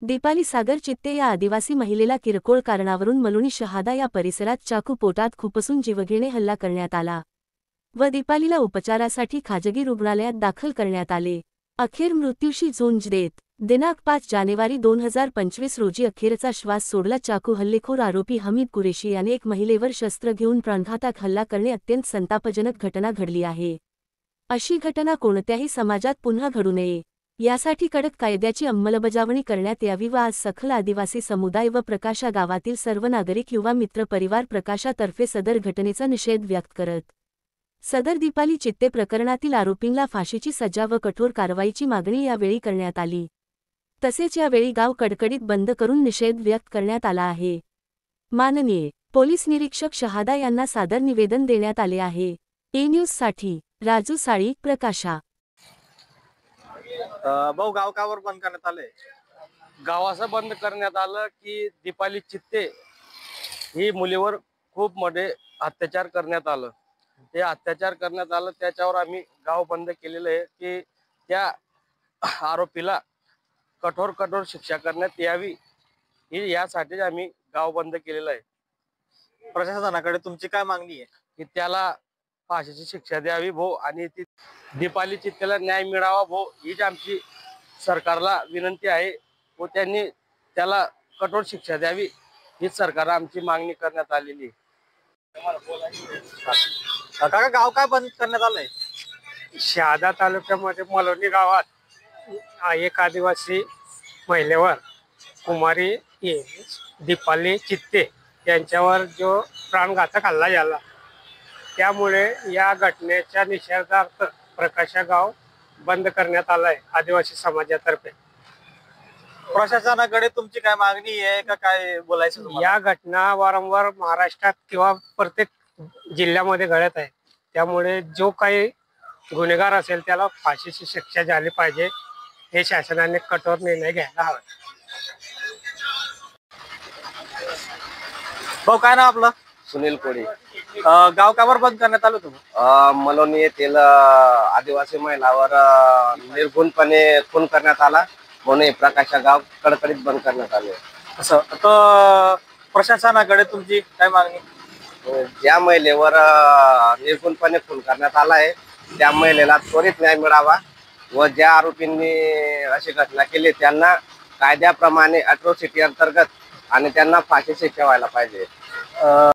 दीपाली सागर चित्ते या आदिवासी महिलेला किरकोळ कारणावरून मलुणी शहादा या परिसरात चाकू पोटात खुपसून जीवघेणे हल्ला करण्यात आला व दीपालीला उपचारासाठी खाजगी रुग्णालयात दाखल करण्यात आले। अखेर मृत्यूशी झुंज देत दिनांक 5 जानेवारी 2025 रोजी अखेरचा श्वास सोडला। चाकू हल्लेखोर आरोपी हमीद कुरेशी याने एक महिलेवर शस्त्र घेऊन प्राणघातक हल्ला करणे अत्यंत संतापजनक घटना घडली आहे। अशी घटना कोणत्याही समाजात पुन्हा घडू नये यासाठी कडक कायद्याची अंमलबजावणी करण्यात यावी व आज सखल आदिवासी समुदाय व प्रकाशा गावातील सर्व नागरिक युवा मित्र परिवार प्रकाशातर्फे सदर घटनेचा निषेध व्यक्त करत सदर दीपाली चित्ते प्रकरणातील आरोपींना फाशीची सजा व कठोर कारवाईची मागणी यावेळी करण्यात आली। तसेच यावेळी गाव कडकडीत बंद करून निषेध व्यक्त करण्यात आला आहे। माननीय पोलीस निरीक्षक शहादा यांना सादर निवेदन देण्यात आले आहे। ए न्यूज साठी राजू साळी, प्रकाशा। भाऊ, गाव कावर बंद करण्यात आले? गावाचं बंद करण्यात आलं की दीपाली चित्ते ही मुलीवर खूप मोठे अत्याचार करण्यात आलं। ते अत्याचार करण्यात आलं त्याच्यावर आम्ही गाव बंद केलेलं आहे की त्या आरोपीला कठोर शिक्षा करण्यात यावी ही यासाठी आम्ही गाव बंद केलेलं आहे। प्रशासनाकडे तुमची काय मागणी आहे? की त्याला फाशीची शिक्षा द्यावी भाऊ आणि ती दीपाली चित्तेला न्याय मिळावा भाऊ हीच आमची सरकारला विनंती आहे व त्यांनी त्याला कठोर शिक्षा द्यावी हीच सरकारला आमची मागणी करण्यात आलेली आहे। काका, गाव काय बंद करण्यात आलंय? शहादा तालुक्यामध्ये मलुणी गावात एक आदिवासी महिलेवर कुमारी दीपाली चित्ते यांच्यावर जो प्राणघातक हल्ला झाला त्यामुळे या घटनेच्या निषेधार्थ प्रकाशा गाव बंद करण्यात आलाय आदिवासी समाजातर्फे। प्रशासनाकडे तुमची काय मागणी आहे का काय बोलायचं तुम्हाला? या घटना वारंवार महाराष्ट्रात किंवा प्रत्येक जिल्ह्यामध्ये घडत आहे, त्यामुळे जो काही गुन्हेगार असेल त्याला फाशीची शिक्षा झाली पाहिजे हे शासनाने कठोर निर्णय घ्यायला हवा। भाऊ, काय नाव आपलं? सुनील कोळी। गाव कावर बंद करण्यात आलं तुम्ही? मलुणी येथील आदिवासी महिलावर निर्गुणपणे खून करण्यात आला म्हणून प्रकाशा गाव कडकडीत बंद करण्यात आले। असं तर प्रशासनाकडे तुमची काय मागणी? ज्या महिलेवर निर्गुणपणे खून करण्यात आला आहे त्या महिलेला त्वरित न्याय मिळावा व ज्या आरोपींनी अशी घटना केली त्यांना कायद्याप्रमाणे अट्रॉसिटी अंतर्गत आणि त्यांना फाशी शिक्षा व्हायला पाहिजे।